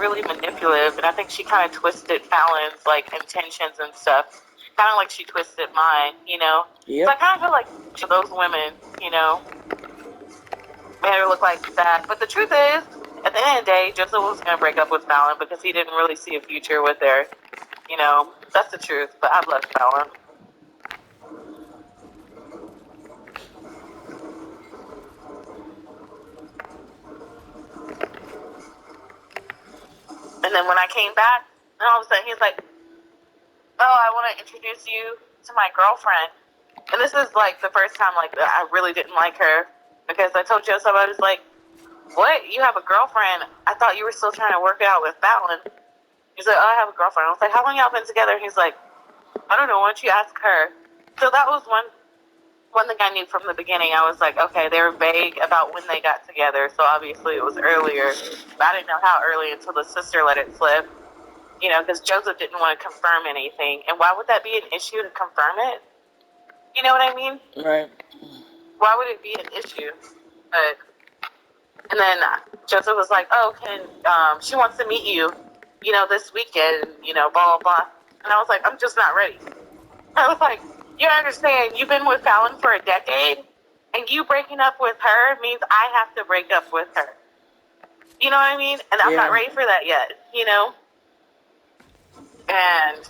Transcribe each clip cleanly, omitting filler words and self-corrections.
really manipulative, and I think she kind of twisted Fallon's like intentions and stuff, kind of like she twisted mine, you know. Yep. So I kind of feel like those women, you know, made her look like that. But the truth is, at the end of the day, Joseph was going to break up with Fallon because he didn't really see a future with her. You know, that's the truth. But I love Fallon. And then when I came back, and all of a sudden he's like, "Oh, I want to introduce you to my girlfriend." And this is like the first time like I really didn't like her because I told Joseph, I was like, "What? You have a girlfriend? I thought you were still trying to work it out with Fallon." He's like, "Oh, I have a girlfriend." I was like, "How long y'all been together?" He's like, "I don't know. Why don't you ask her?" So that was one thing I knew from the beginning. I was like, okay, they were vague about when they got together, so obviously it was earlier. But I didn't know how early until the sister let it slip. You know, because Joseph didn't want to confirm anything. And why would that be an issue to confirm it? You know what I mean? Right. Why would it be an issue? But and then Joseph was like, "Oh, she wants to meet you, you know, this weekend, you know, blah, blah, blah." And I was like, "I'm just not ready." I was like, "You understand, you've been with Fallon for a decade, and you breaking up with her means I have to break up with her." You know what I mean? And I'm not ready for that yet, you know? And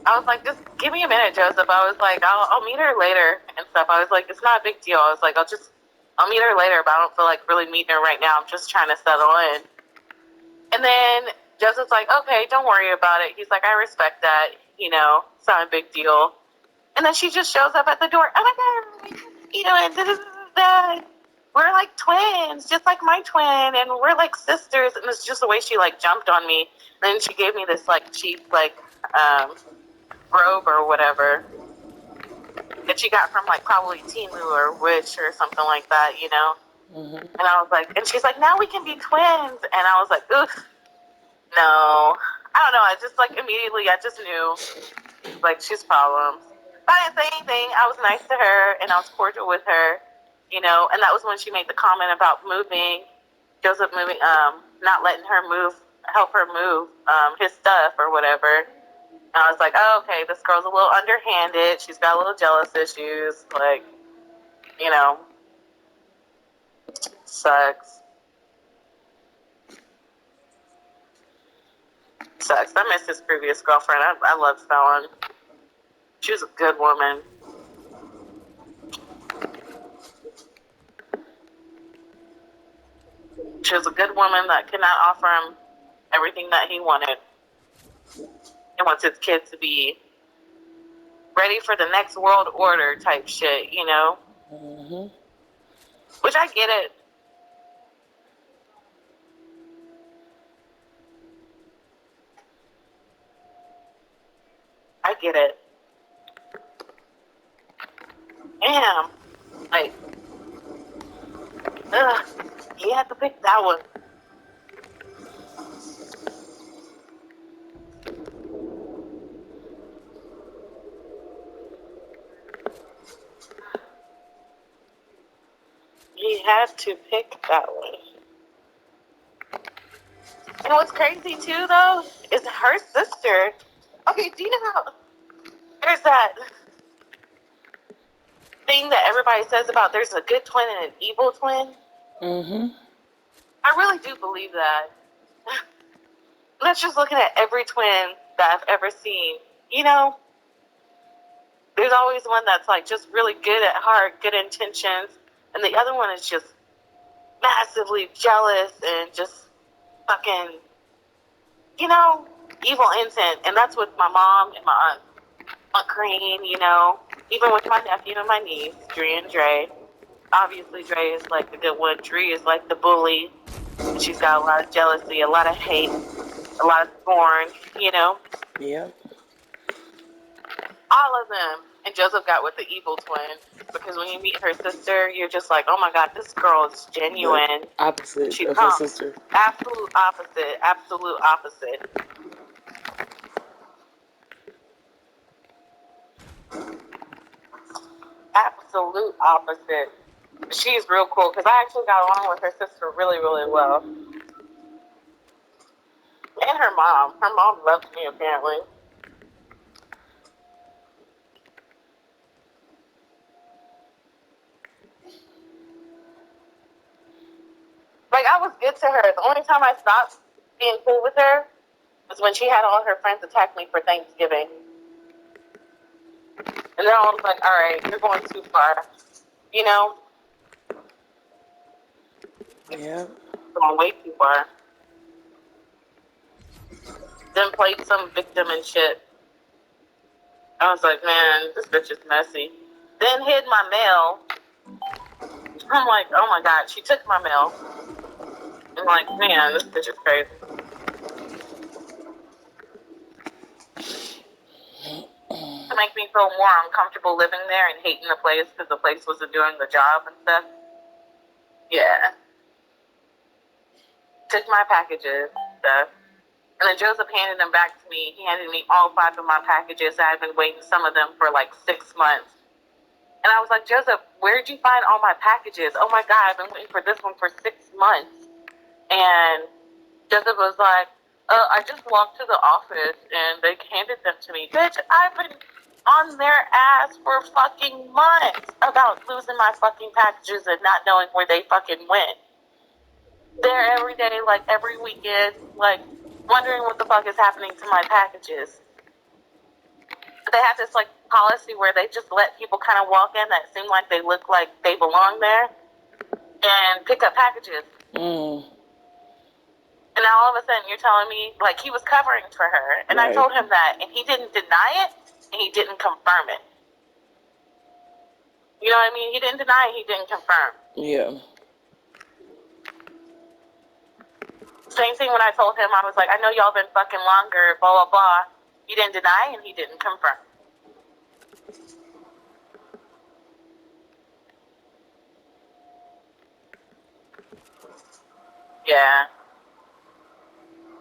I was like, "Just give me a minute, Joseph." I was like, I'll meet her later and stuff. I was like, "It's not a big deal." I was like, I'll meet her later, but I don't feel like really meeting her right now. I'm just trying to settle in. And then Joseph's like, "Okay, don't worry about it." He's like, "I respect that, you know, it's not a big deal." And then she just shows up at the door. "Oh my God, you know, and we're like twins, just like my twin, and we're like sisters." And it's just the way she like jumped on me. And then she gave me this like cheap like robe or whatever that she got from like probably Temu or Wish or something like that, you know. Mm-hmm. And I was like, and she's like, "Now we can be twins." And I was like, "Oof, no." I don't know. I just like immediately, I just knew like she's problems. But I didn't say anything. I was nice to her and I was cordial with her, you know. And that was when she made the comment about moving, Joseph moving, not letting her help her move his stuff or whatever. And I was like, "Oh, okay, this girl's a little underhanded. She's got a little jealous issues. Like, you know, sucks. Sucks." I miss his previous girlfriend. I love Fallon. She was a good woman. She was a good woman that could not offer him everything that he wanted. And wants his kids to be ready for the next world order type shit, you know? Mm-hmm. Which I get it. I get it. Damn. Like, ugh. He had to pick that one. He had to pick that one. And what's crazy too, though, is her sister. Okay, do you know how there's that thing that everybody says about there's a good twin and an evil twin? Mm-hmm. I really do believe that. Let's just looking at every twin that I've ever seen. You know, there's always one that's like just really good at heart, good intentions, and the other one is just massively jealous and just fucking, you know, evil intent. And that's with my mom and my aunt Crane, you know, even with my nephew and my niece, Dre and Dre. Obviously, Dre is like the good one. Dre is like the bully. And she's got a lot of jealousy, a lot of hate, a lot of scorn, you know. Yep. All of them. And Joseph got with the evil twin because when you meet her sister, you're just like, "Oh my God, this girl is The genuine. opposite She of her comes sister. absolute opposite, absolute opposite, absolute opposite." She's real cool because I actually got along with her sister really, really well. and her mom. Her mom loved me, apparently. Like, I was good to her. The only time I stopped being cool with her was when she had all her friends attack me for Thanksgiving. And then I was like, all right, you're going too far. You know? Yeah. Going way too far. Then played some victim and shit. I was like, man, this bitch is messy. Then hid my mail. I'm like, oh my god, she took my mail. I'm like, man, this bitch is crazy. To make me feel more uncomfortable living there and hating the place because the place wasn't doing the job and stuff. Yeah. Took my packages and stuff. And then Joseph handed them back to me. He handed me all 5 of my packages. I had been waiting some of them for like 6 months. And I was like, Joseph, where did you find all my packages? Oh my God, I've been waiting for this one for 6 months. And Joseph was like, I just walked to the office and they handed them to me. Bitch, I've been on their ass for fucking months about losing my fucking packages and not knowing where they fucking went. There every day, like every weekend, like wondering what the fuck is happening to my packages. They have this like policy where they just let people kind of walk in that seem like they look like they belong there and pick up packages. And now all of a sudden you're telling me, like, he was covering for her. And right. I told him that, and he didn't deny it, and he didn't confirm it. You know what I mean? He didn't deny it, he didn't confirm. Yeah. Same thing when I told him, I was like, I know y'all been fucking longer, blah, blah, blah. He didn't deny, and he didn't confirm. Yeah.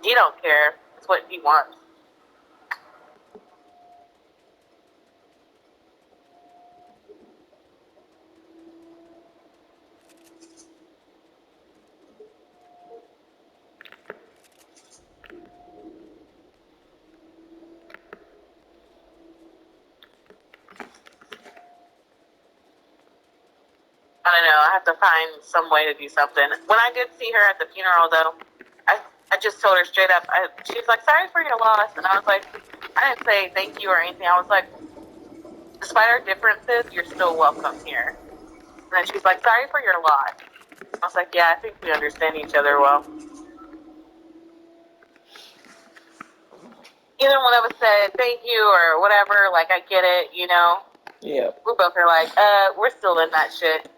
He don't care. It's what he wants. I don't know. I have to find some way to do something. When I did see her at the funeral, though, I just told her straight up. She was like, sorry for your loss. And I was like, I didn't say thank you or anything. I was like, despite our differences, you're still welcome here. And then she's like, sorry for your loss. I was like, yeah, I think we understand each other well. Either one of us said thank you or whatever, like, I get it, you know? Yeah. We both are like, we're still in that shit.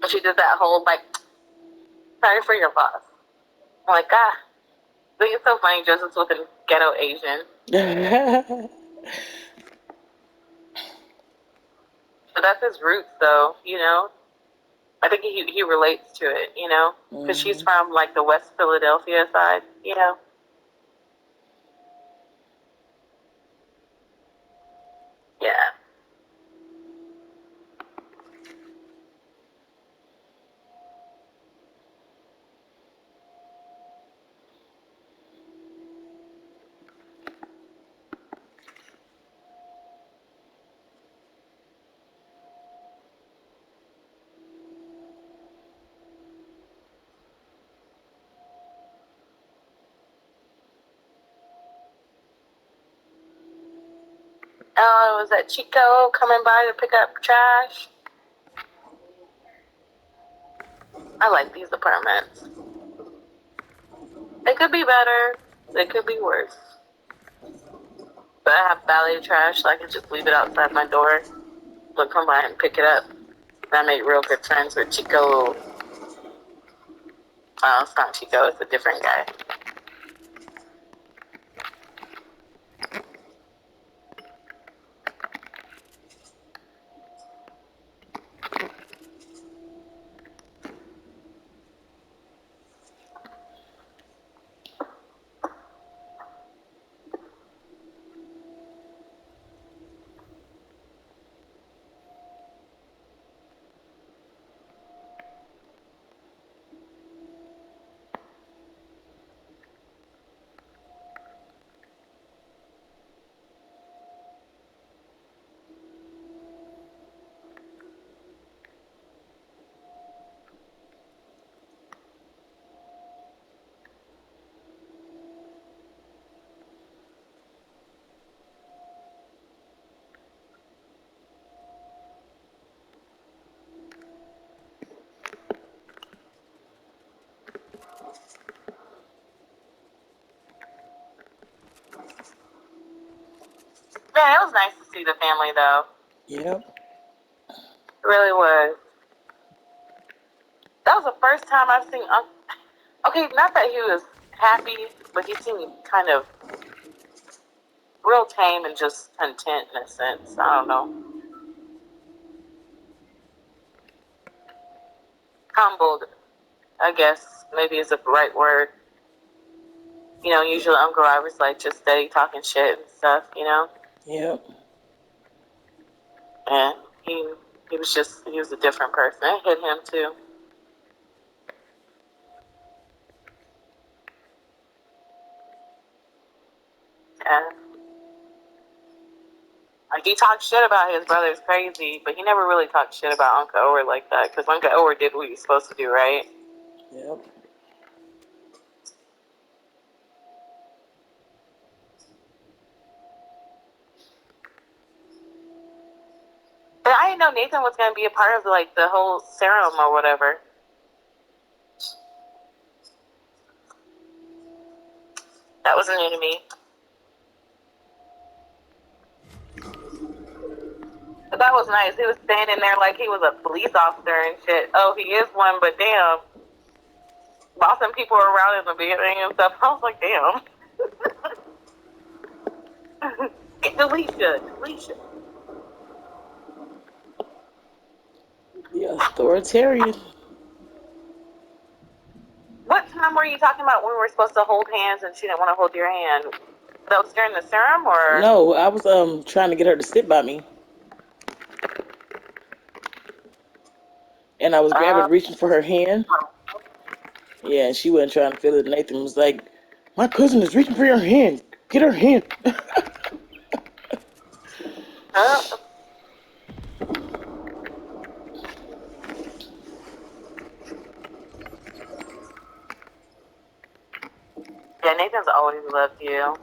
And she did that whole, like, sorry for your loss. I'm like, I think it's so funny, Joseph's with a ghetto Asian. But that's his roots, though, you know? I think he relates to it, you know? Because she's from, like, the West Philadelphia side, you know? Yeah. Oh, was that Chico coming by to pick up trash? I like these apartments. They could be better. They could be worse. But I have valet trash, so I can just leave it outside my door. They'll come by and pick it up. And I made real good friends with Chico. Oh, it's not Chico. It's a different guy. Man, it was nice to see the family though. Yep. It really was. That was the first time I've seen Uncle. Okay, not that he was happy, but he seemed kind of real tame and just content in a sense. I don't know. Humbled, I guess, maybe is the right word. You know, usually Uncle Robert's like just steady talking shit and stuff, you know? Yep. And he was a different person. It hit him too. And like he talked shit about his brother's crazy, but he never really talked shit about Uncle Ower like that because Uncle Ower did what he was supposed to do, right? Yep. But I didn't know Nathan was gonna be a part of like the whole serum or whatever. That was new to me. But that was nice. He was standing there like he was a police officer and shit. Oh, he is one, but damn. Bossing people around in the beginning and stuff. I was like, damn. Deletion. The authoritarian. What time were you talking about when we were supposed to hold hands and she didn't want to hold your hand? That was during the serum or? No, I was trying to get her to sit by me, and I was Uh, reaching for her hand. Yeah, and she wasn't trying to feel it. Nathan was like, "My cousin is reaching for your hand. Get her hand." uh, yeah, Nathan's always loved you.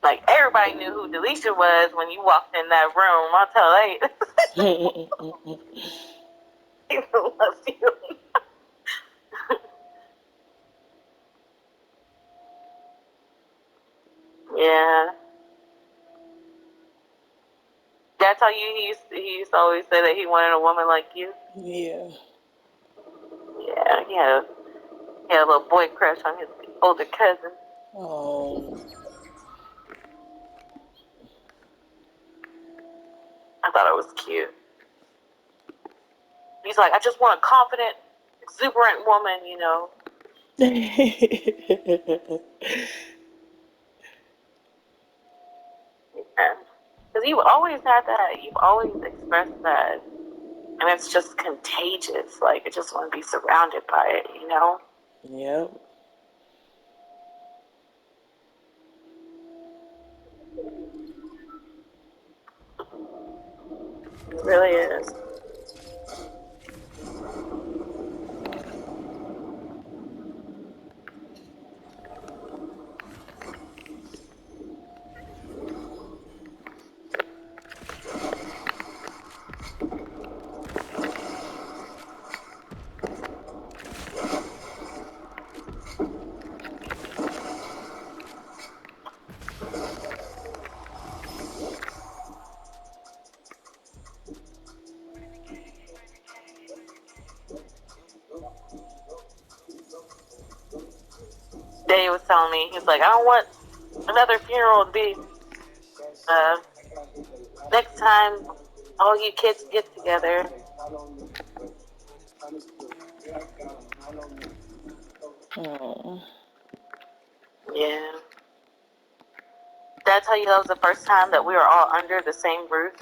Like, everybody knew who Delisha was when you walked in that room. I'll tell you. He loves you. Yeah. That's how he used to always say that he wanted a woman like you. Yeah. Yeah, he had a little boy crush on his older cousin. Oh. I thought it was cute. He's like, I just want a confident, exuberant woman, you know. Because you've always had that. You've always expressed that. And it's just contagious. Like, I just want to be surrounded by it, you know? Yep. It really is. Dave was telling me, he's like, I don't want another funeral to be uh, next time all you kids get together. Oh. Yeah. Did I tell you that was the first time that we were all under the same roof?